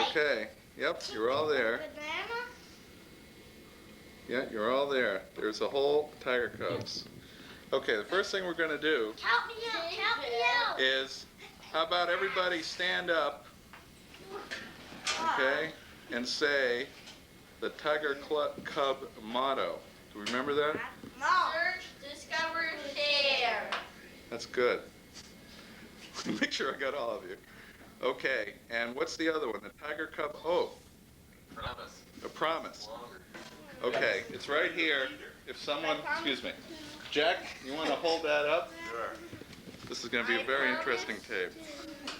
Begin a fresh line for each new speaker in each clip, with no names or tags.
Okay. Yep, you're all there. Yeah, you're all there. There's a whole Tiger Cubs. Okay, the first thing we're going to do is, how about everybody stand up, okay, and say the Tiger Cub motto. Do we remember that?
Search, discover, share.
That's good. Make sure I got all of you. Okay, and what's the other one? The Tiger Cub oath.
Promise.
A promise. Okay, it's right here. If someone, excuse me, Jack, you want to hold that up?
Sure.
This is going to be a very interesting tape.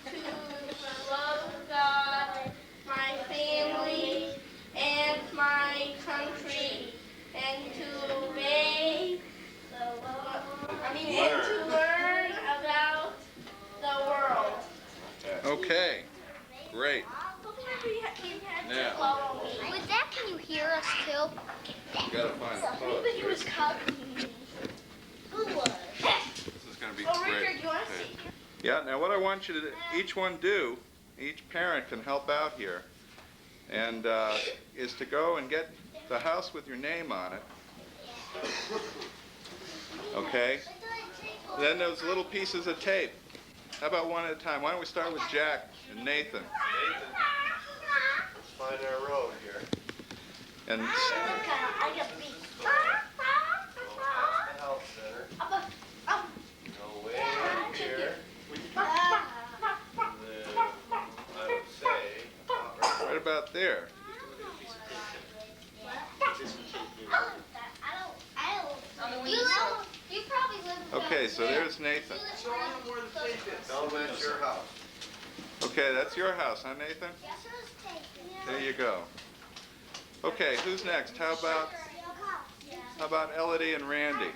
To love God, my family, and my country, and to obey and to learn about the world.
Okay, great. Now,
With that, can you hear us too?
you got to find the pose.
He was copying me. Who was?
This is going to be
Oh,
great.
Richard, you want to see?
Yeah, now what I want you to each one do, each parent can help out here, and is to go and get the house with your name on it. Okay? Then those little pieces of tape. How about one at a time? Why don't we start with Jack and Nathan?
Let's find our road here.
And
I got beat.
The health center. Go way in here. And then I would say,
right about there.
You probably live.
Okay, so there's Nathan.
tell them that's your house.
Okay, that's your house, huh, Nathan? There you go. Okay, who's next? How about Elodie and Randy?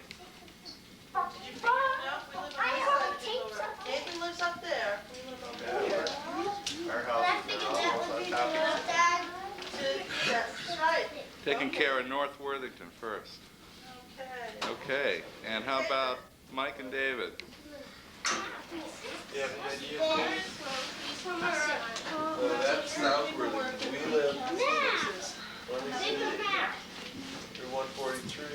Nathan lives up there. We live up there.
Our house is almost on top of it.
That's right.
Taking care of North Worthington first.
Okay.
Okay, and how about Mike and David?
Yeah, but you so that's South Worthington. We live, let me see, through 143.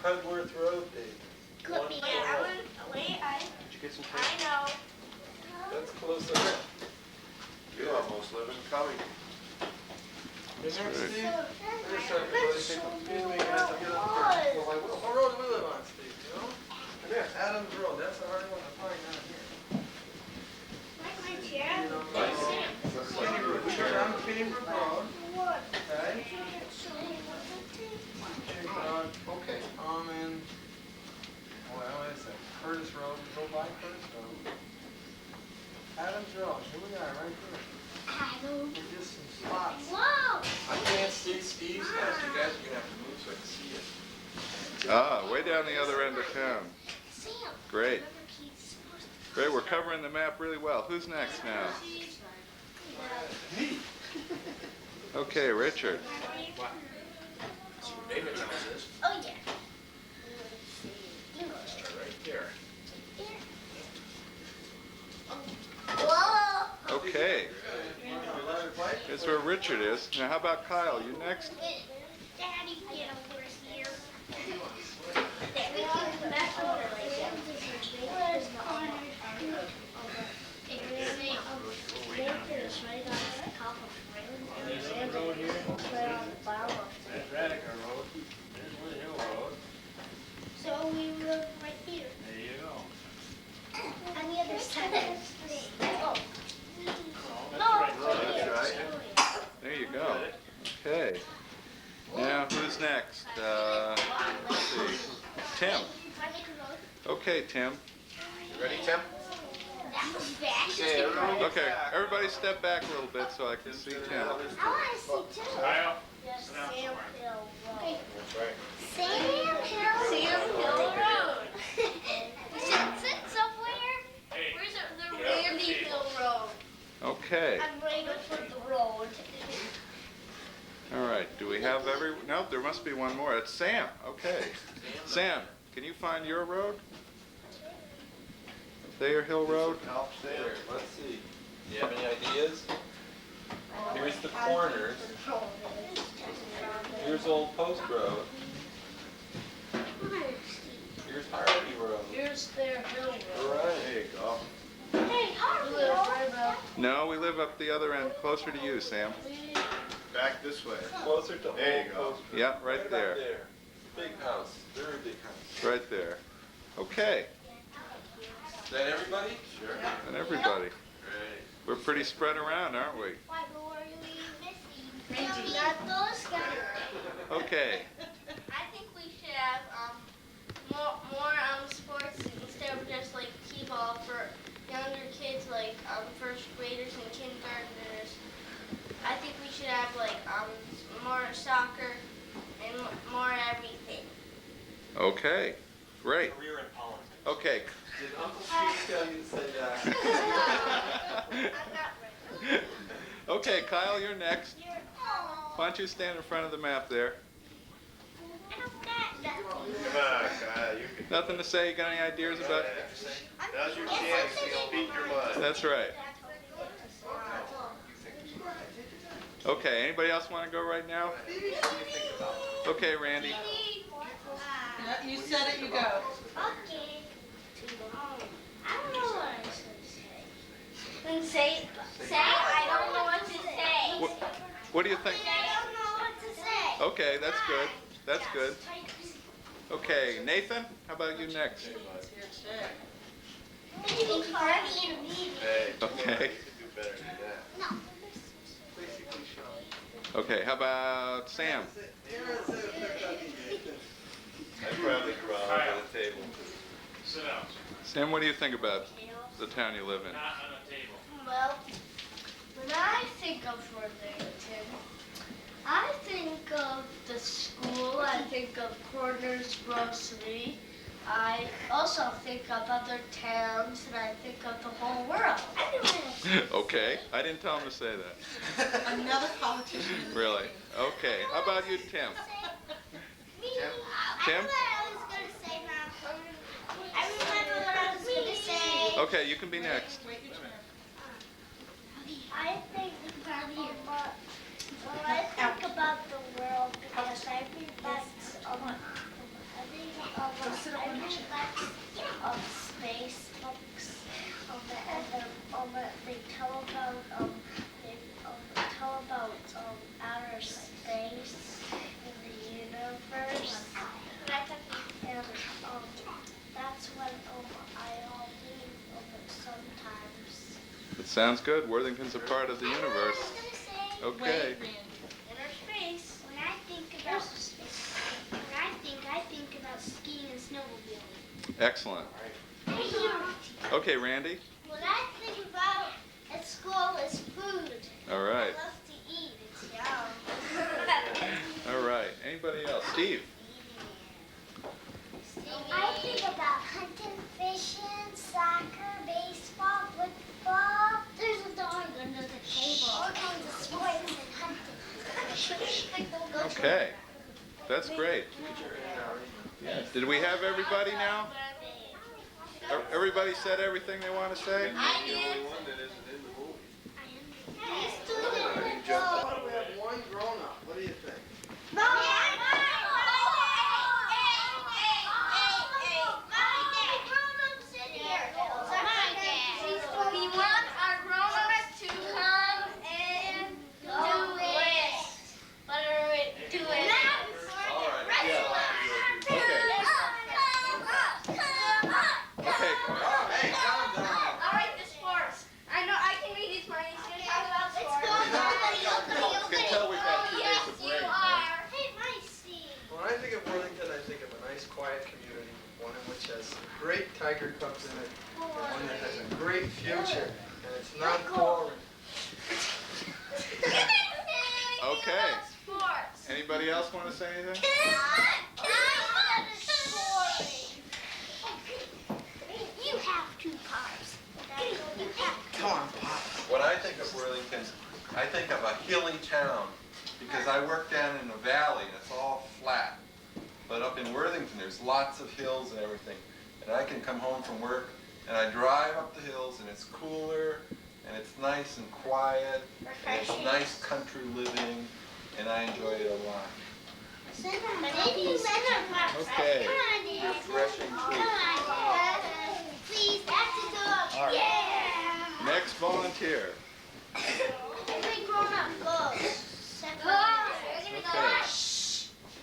Hudworth Road, Dave.
Did
you get some tape?
I know.
That's close enough. You almost live in Covington.
That's
Next,
right.
Steve. There's everybody. Excuse me, you have to get up there. Well, I will. What road do we live on, Steve? You know? There, Adams Road. That's a hard one to find down here. Kitty Road. We go down Kitty Brook Road. Okay. Okay. And well, what is that? Curtis Road. We go by Curtis Road. Adams Road. Here we are, right here. There's just some spots.
Whoa!
I can't see Steve's house. You guys are gonna have to move so I can see it.
Ah, way down the other end of town.
Sam.
Great. Great, we're covering the map really well. Who's next now?
Me.
Okay, Richard.
David's house is.
Oh yeah.
Start right there.
Whoa!
Okay, that's where Richard is. Now how about Kyle? You next?
Daddy, get over here.
That's Radica Road. There's Wood Hill Road.
So we live right here.
There you go.
On the other side of the street. Oh.
Oh,
No,
that's right.
it's
That's
right
right.
here.
There you go. Okay. Now who's next? Let's see. Tim. Okay, Tim.
You ready, Tim?
That was bad.
Okay, everyone get
Okay,
back.
everybody step back a little bit so I can see Tim.
I want to see too.
Kyle?
Sam Hill Road.
That's right.
Sam Hill Road. We should sit somewhere.
Hey.
Where's the Randy Hill Road?
Okay.
I'm right up on the road.
All right. Do we have every? Nope. There must be one more. It's Sam. Okay. Sam, can you find your road? Thayer Hill Road?
Help there. Let's see. Do you have any ideas? Here's the corners. Here's Old Post Road. Here's Harvey Road.
Here's their hill road.
All right. There you go.
Hey,
You live right about.
No, we live up the other end, closer to you, Sam.
Back this way. Closer to
There you
Old
go.
Post Road.
Yeah, right there.
Up there. Big house. Very big house.
Right there. Okay,
Is that everybody? Sure.
and everybody.
Great.
We're pretty spread around, aren't we?
Why were you missing? Not those guys.
Okay.
I think we should have more sports instead of just like t-ball for younger kids like first graders and kindergartners. I think we should have like more soccer and more everything.
Okay, great.
Career in politics.
Okay.
Did Uncle Steve tell you to say that?
I'm not ready.
Okay, Kyle, you're next. Why don't you stand in front of the map there?
Come on, Kyle, you can.
Nothing to say? You got any ideas about?
Now's your chance to speak your mind.
That's right. Okay, anybody else want to go right now? Okay, Randy.
You said it, you go.
Okay. I don't know what I should say.
Then say I don't know what to say.
What do you think?
I don't know what to say.
Okay, that's good. That's good. Okay, Nathan, how about you next?
Hey,
Okay.
you can do better than that.
No.
Okay, how about Sam?
I'd probably crawl under the table.
Sit down.
Sam, what do you think about the town you live in?
Not on a table.
Well, when I think of Worthington, I think of the school, I think of Corners Grocery, I also think of other towns, and I think of the whole world.
Okay, I didn't tell him to say that.
Another politician in the
Really? Okay, how about you, Tim?
I
Tim?
know what I was going to say, Mom. I remember what I was going to say.
Okay, you can be next.
Wait your turn.
I think about I think about the world because I read lots of space books and they tell about outer space in the universe and that's what I read sometimes.
It sounds good. Worthington's a part of the
I know what I
universe.
was gonna say.
Okay.
Wait, Randy.
Inner space.
When I think about skiing and snowmobiling.
Excellent. Okay, Randy.
What I think about at school is food.
All right.
I love to eat. It's yum.
All right. Anybody else? Steve.
I think about hunting, fishing, soccer, baseball, football. There's a dog under the table. All kinds of sports and hunting.
Okay. That's great. Did we have everybody now? Everybody said everything they want to say?
I
The
did.
only one that isn't in the movie.
Why don't we have one grown-up? What do you think?
We want our grown-ups to come and do it. Do it.
All right. Yeah.
Okay.
Hey, calm down.
All right, the sports. I know I can read these minds. He's gonna talk about sports.
You can tell we've had 2 days
Yes,
of
you
break.
are.
When I think of Worthington, I think of a nice, quiet community, one in which has great Tiger Cubs in it, and one that has a great future, and it's not boring.
Okay.
Sports.
Anybody else want to say anything?
You have 2 cars.
Come on, Pop.
When I think of Worthington, I think of a hilly town because I work down in a valley and it's all flat. But up in Worthington, there's lots of hills and everything. And I can come home from work And I drive up the hills and it's cooler and it's nice and quiet and it's nice country living and I enjoy it a lot.
Okay.
Refreshing treat.
Please, that's the dog. Yeah.
Next volunteer.
Every grown up goes.
Okay.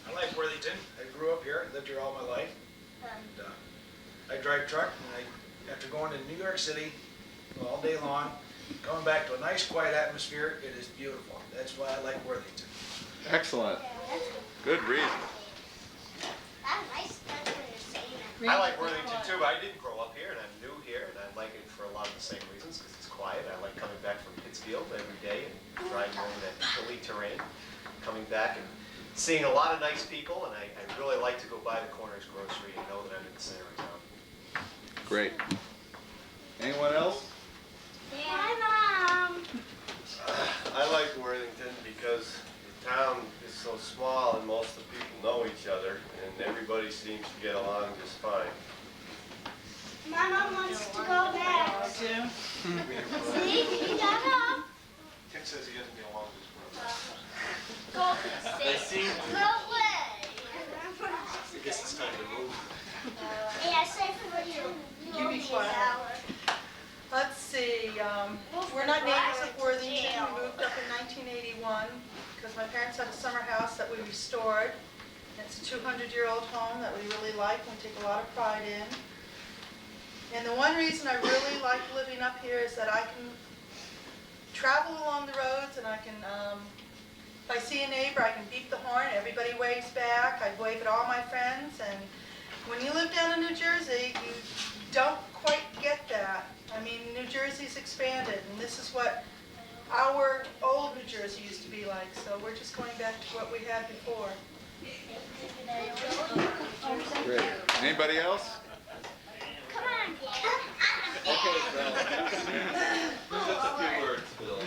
I like Worthington. I grew up here, lived here all my life. And I drive truck, and after going to New York City all day long, coming back to a nice quiet atmosphere, it is beautiful. That's why I like Worthington.
Excellent. Good reason.
I like Worthington too, but I didn't grow up here and I'm new here and I like it for a lot of the same reasons because it's quiet. I like coming back from Pittsfield every day and driving over that hilly terrain, coming back and seeing a lot of nice people, and I really like to go by the Corners Grocery and know that I'm in the center of town.
Great. Anyone else?
Hi, Mom.
I like Worthington because the town is so small and most of the people know each other and everybody seems to get along just fine.
My mom wants to go back. See, he got up.
Tim says he doesn't get along just well.
Go,
They seem to.
go away.
I guess it's time to move.
Yeah, say for you.
You be quiet. Let's see, we're not natives of Worthington. We moved up in 1981 because my parents had a summer house that we restored. It's a 200-year-old home that we really like and we take a lot of pride in. And the one reason I really like living up here is that I can travel along the roads and I can, if I see a neighbor, I can beep the horn, everybody waves back, I wave at all my friends, and when you live down in New Jersey, you don't quite get that. I mean, New Jersey's expanded, and this is what our old New Jersey used to be like, so we're just going back to what we had before.
Great. Anybody else?
Come on, Dad.
Okay, Phil.
Just a few words, Phil.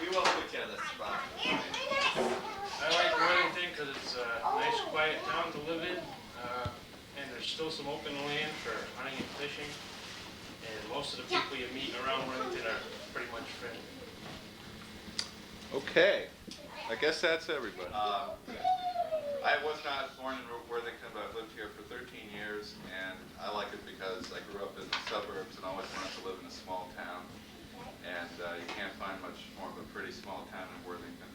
We won't put you on the spot.
I like Worthington because it's a nice, quiet town to live in, and there's still some open land for hunting and fishing. And most of the people you meet around Worthington are pretty much friendly.
Okay. I guess that's everybody.
I was not born in Worthington, but I've lived here for 13 years, and I like it because I grew up in the suburbs and always wanted to live in a small town. And you can't find much more of a pretty small town in Worthington.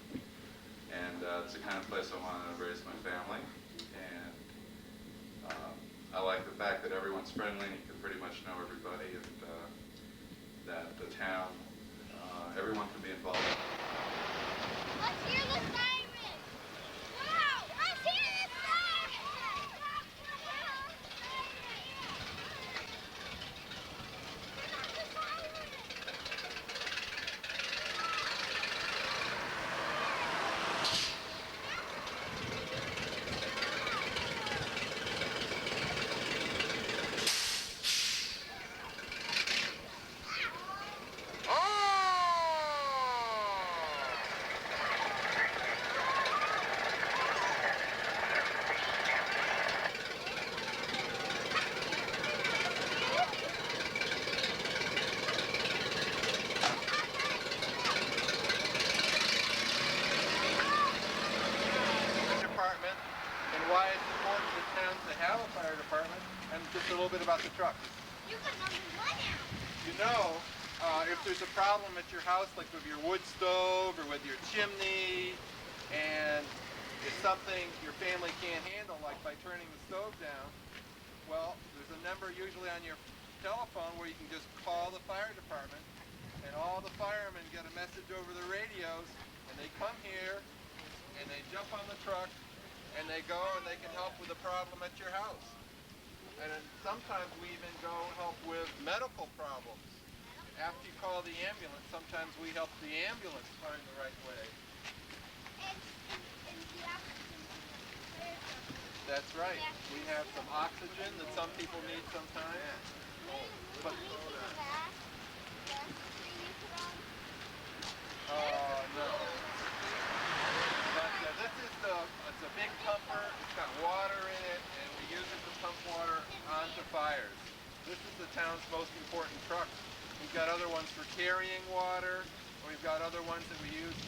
And it's the kind of place I want to raise my family. And I like the fact that everyone's friendly and you can pretty much know everybody, and that the town, everyone can be involved.
Let's hear the siren. Wow, let's hear the siren.
Department and why it's important to town to have a fire department, and just a little bit about the trucks.
You got number one now.
You know, if there's a problem at your house, like with your wood stove or with your chimney, and it's something your family can't handle, like by turning the stove down, well, there's a number usually on your telephone where you can just call the fire department, and all the firemen get a message over the radios, and they come here, and they jump on the truck, and they go and they can help with a problem at your house. And then sometimes we even go help with medical problems. After you call the ambulance, sometimes we help the ambulance find the right way. That's right. We have some oxygen that some people need sometimes. But no. But this is it's a big pumper. It's got water in it, and we use it to pump water onto fires. This is the town's most trucks. We've got other ones for carrying water, or we've got other ones that we use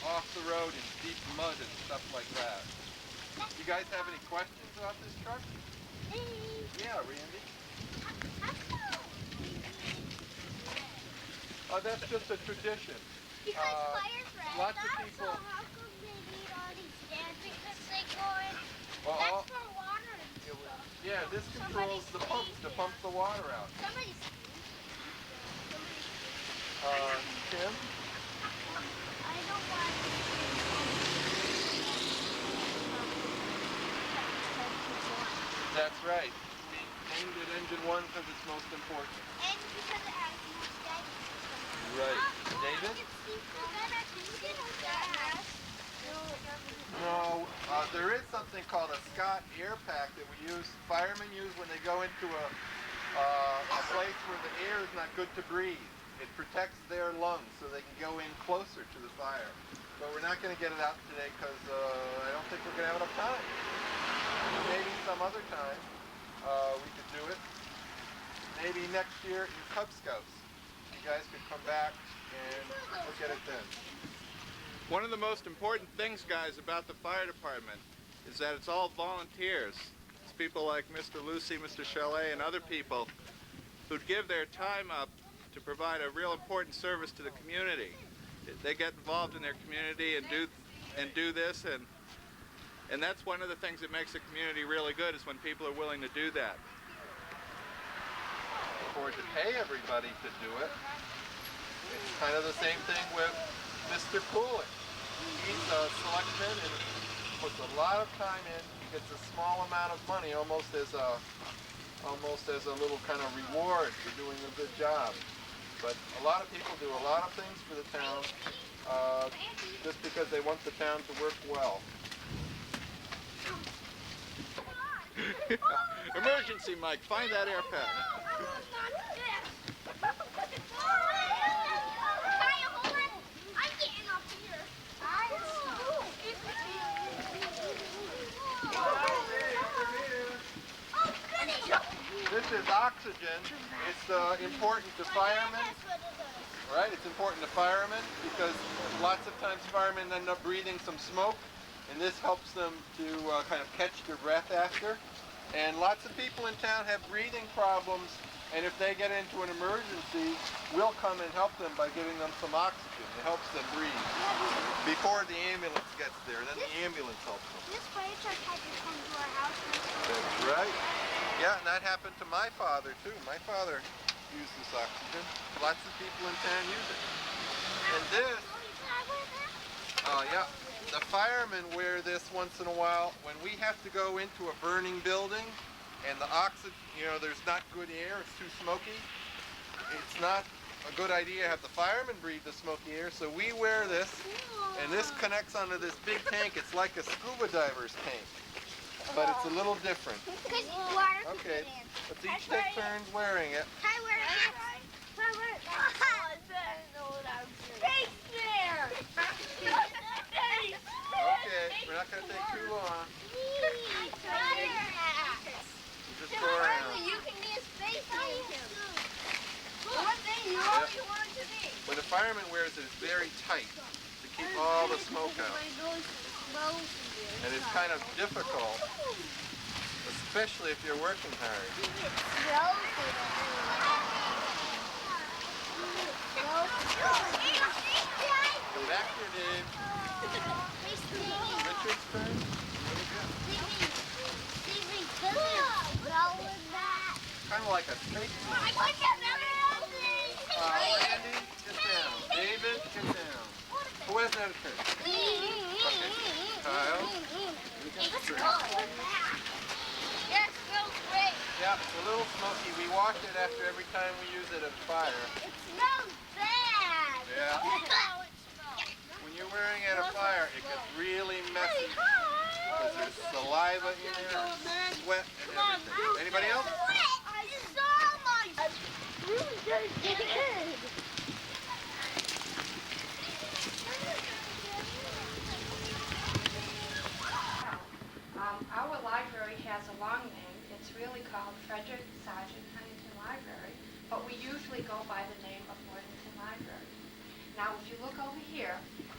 off the road in deep mud and stuff like that. You guys have any questions about this truck? Yeah, Randy? Oh, that's just a tradition.
Because firefighters
lots of people.
So how come they need all these stands? Because they go in.
Well,
That's for water and stuff.
Yeah, this controls the pumps to pump the water out.
Somebody's.
Tim?
I don't want.
That's right. We named it Engine 1 because it's most important.
And because it has more steady.
Right. David? No, there is something called a Scott air pack that firemen use when they go into a place where the air is not good to breathe. It protects their lungs so they can go in closer to the fire. But we're not going to get it out today because I don't think we're going to have enough time. Maybe some other time we could do it. Maybe next year in Cub Scouts. You guys could come back and look at it then. One of the most important things, guys, about the fire department is that it's all volunteers. It's people like Mr. Lucy, Mr. Chalet, and other people who give their time up to provide a real important service to the community. They get involved in their community and do this, and that's one of the things that makes a community really good is when people are willing to do that. Afford to pay everybody to do it. It's kind of the same thing with Mr. Cooley. He's a selectman and puts a lot of time in. He gets a small amount of money, almost as a little kind of reward for doing a good job. But a lot of people do a lot of things for the town just because they want the town to work well. Emergency, Mike. Find that air pack. This is oxygen. It's important to firemen. Right? It's important to firemen because lots of times firemen end up breathing some smoke, and this helps them to kind of catch their breath after. And lots of people in town have breathing problems, and if they get into an emergency, we'll come and help them by giving them some oxygen. It helps them breathe before the ambulance gets there. Then the ambulance helps them.
This fire truck had to come to our house.
That's right. Yeah, and that happened to my father too. My father used this oxygen. Lots of people in town use it. And this, yeah, the firemen wear this once in a while when we have to go into a burning building and the oxygen, there's not good air, it's too smoky. It's not a good idea to have the firemen breathe the smoky air, so we wear this, and this connects onto this big tank. It's like a scuba diver's tank, but it's a little different. Okay, let's each take turns wearing it.
Can I wear it?
Okay, we're not going to take too long. Just go around.
You can be a space station. One thing you always wanted to be.
When a fireman wears it, it's very tight to keep all the smoke out. And it's kind of difficult, especially if you're working hard. Come back here, Dave. Richard's turn. Kind of like a space. Randy, get down. David, get down. Who hasn't had a turn? Okay. Kyle. Yeah, it's a little smoky. We wash it after every time we use it at fire.
It smells bad.
Yeah. When you're wearing it at a fire, it gets really messy because there's saliva in there, sweat, and everything. Anybody else?
Our library has a long name. It's really called Frederick Sargent Huntington Library, but we usually go by the name of Worthington Library. Now, if you look over here,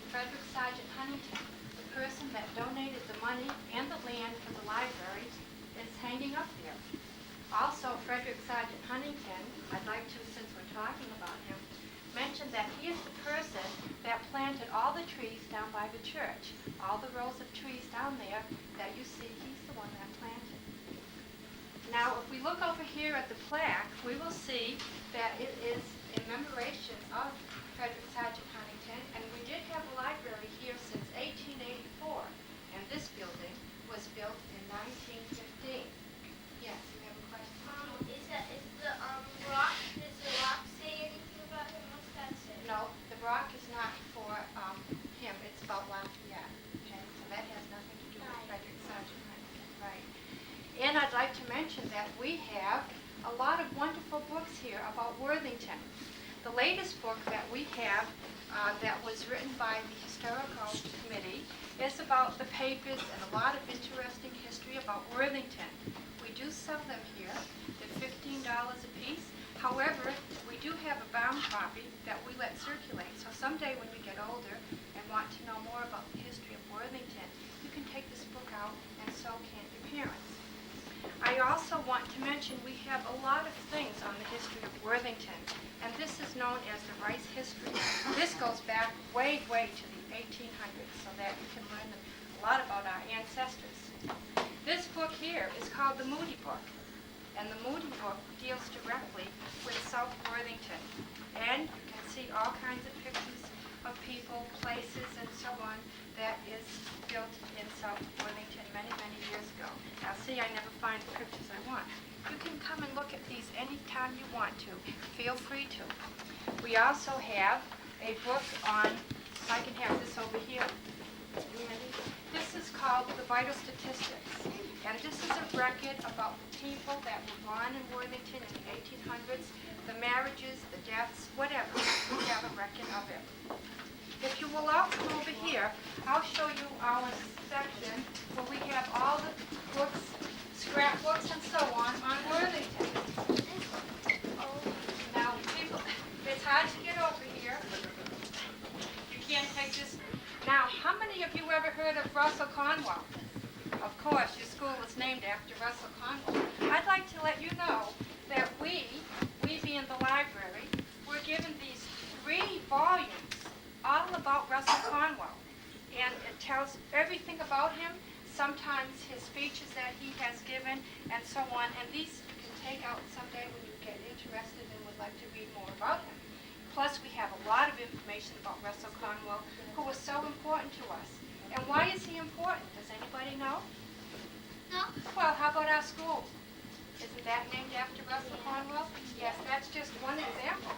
Frederick Sargent Huntington, the person that donated the money and the land for the library, is hanging up there. Also, Frederick Sargent Huntington, I'd like to, since we're talking about him, mention that he is the person that planted all the trees down by the church. All the rows of trees down there that you see, he's the one that planted. Now, if we look over here at the plaque, we will see that it is in commemoration of Frederick Sargent Huntington, and we did have a library here since 1884, and this building was built in 1915. Yes, you have a question?
Does the rock say anything about him? What's that say?
No, the rock is not for him, it's about Lafayette, okay? So that has nothing to do with Frederick Sargent Huntington, right? And I'd like to mention that we have a lot of wonderful books here about Worthington. The latest book that we have that was written by the Historical Committee is about the papers and a lot of interesting history about Worthington. We do sell them here. They're $15 a piece. However, we do have a bound copy that we let circulate. So someday when you get older and want to know more about the history of Worthington, you can take this book out, and so can your parents. I also want to mention we have a lot of things on the history of Worthington, and this is known as the Rice History. This goes back way, way to the 1800s, so that you can learn a lot about our ancestors. This book here is called the Moody Book, and the Moody Book deals directly with South Worthington, and you can see all kinds of pictures of people, places, and so on that is built in South Worthington many, many years ago. Now see, I never find the pictures I want. You can come and look at these anytime you want to. Feel free to. We also have a book on, if I can have this over here. This is called The Vital Statistics. And this is a record about the people that were born in Worthington in the 1800s, the marriages, the deaths, whatever. We have a record of it. If you will all come over here, I'll show you our section where we have all the books, scrapbooks, and so on Worthington. Now, people, it's hard to get over here. You can't take this. Now, how many of you ever heard of Russell Conwell? Of course, your school was named after Russell Conwell. I'd like to let you know that we being the library, were given these 3 volumes all about Russell Conwell. And it tells everything about him, sometimes his speeches that he has given, and so on. And these you can take out someday when you get interested and would like to read more about him. Plus, we have a lot of information about Russell Conwell, who was so important to us. And why is he important? Does anybody know?
No.
Well, how about our school? Isn't that named after Russell Conwell? Yes, that's just one example.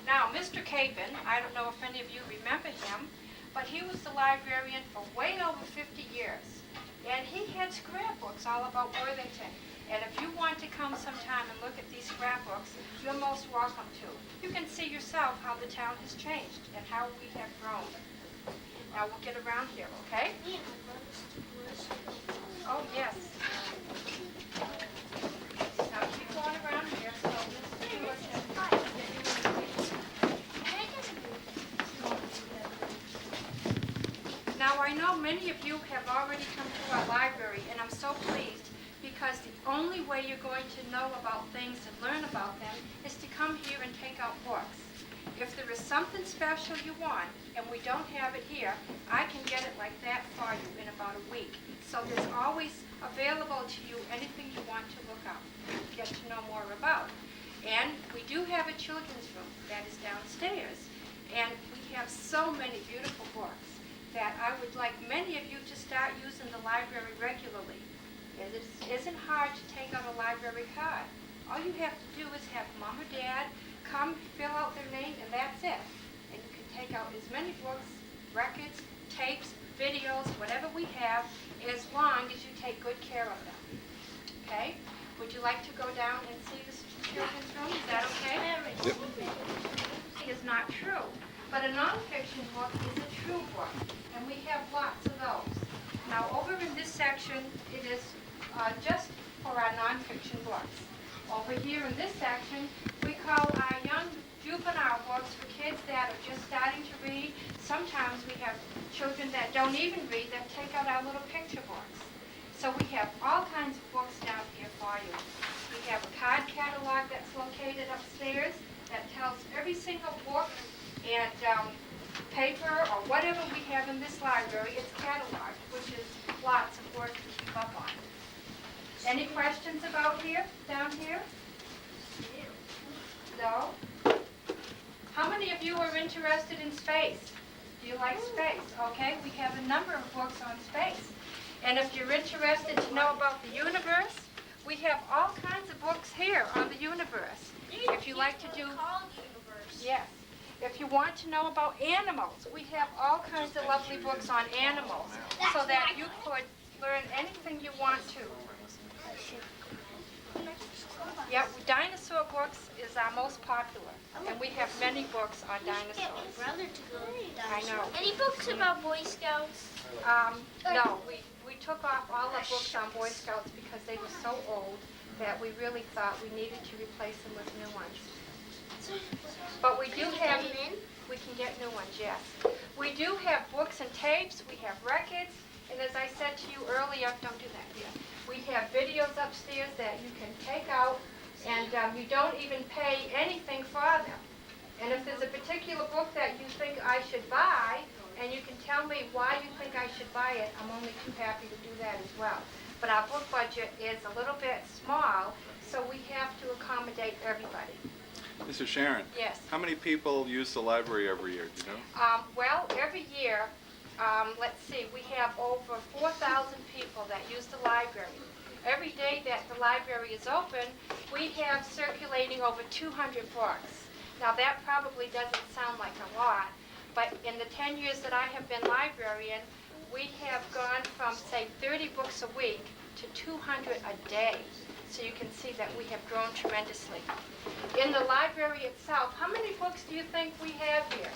Now, Mr. Capen, I don't know if any of you remember him, but he was the librarian for way over 50 years. And he had scrapbooks all about Worthington. And if you want to come sometime and look at these scrapbooks, you're most welcome to. You can see yourself how the town has changed and how we have grown. Now we'll get around here, okay? Oh, yes. Now keep going around here. So Mr. Stewart has Now I know many of you have already come to our library, and I'm so pleased because the only way you're going to know about things and learn about them is to come here and take out books. If there is something special you want, and we don't have it here, I can get it like that for you in about a week. So there's always available to you anything you want to look up, get to know more about. And we do have a children's room that is downstairs. And we have so many beautiful books that I would like many of you to start using the library regularly. It isn't hard to take out a library card. All you have to do is have mom or dad come fill out their name, and that's it. And you can take out as many books, records, tapes, videos, whatever we have, as long as you take good care of them. Okay? Would you like to go down and see the children's room? Is that okay? Yep. Is not true. But a nonfiction book is a true book, and we have lots of those. Now, over in this section, it is just for our nonfiction books. Over here in this section, we call our that are just starting to read. Sometimes we have children that don't even read that take out our little picture books. So we have all kinds of books down here for you. We have a card catalog that's located upstairs that tells every single book and paper or whatever we have in this library. It's cataloged, which is lots of work to keep up on. Any questions about here, down here? No? How many of you are interested in space? Do you like space? Okay, we have a number of books on space. And if you're interested to know about the universe, we have all kinds of books here on the universe. If you like to do... Yes. If you want to know about animals, we have all kinds of lovely books on animals so that you could learn anything you want to. Yep, dinosaur books is our most popular, and we have many books on dinosaurs. I know.
Any books about Boy Scouts?
No, we took off all the books on Boy Scouts because they were so old that we really thought we needed to replace them with new ones. But we do have, we can get new ones, yes. We do have books and tapes, we have records, and as I said to you earlier, don't do that yet. We have videos upstairs that you can take out, and you don't even pay anything for them. And if there's a particular book that you think I should buy, and you can tell me why you think I should buy it, I'm only too happy to do that as well. But our book budget is a little bit small, so we have to accommodate everybody.
Mrs. Sharon?
Yes.
How many people use the library every year, do you know?
Well, every year, let's see, we have over 4,000 people that use the library. Every day that the library is open, we have circulating over 200 books. Now that probably doesn't sound like a lot, but in the 10 years that I have been librarian, we have gone from, say, 30 books a week to 200 a day. So you can see that we have grown tremendously. In the library itself, how many books do you think we have here?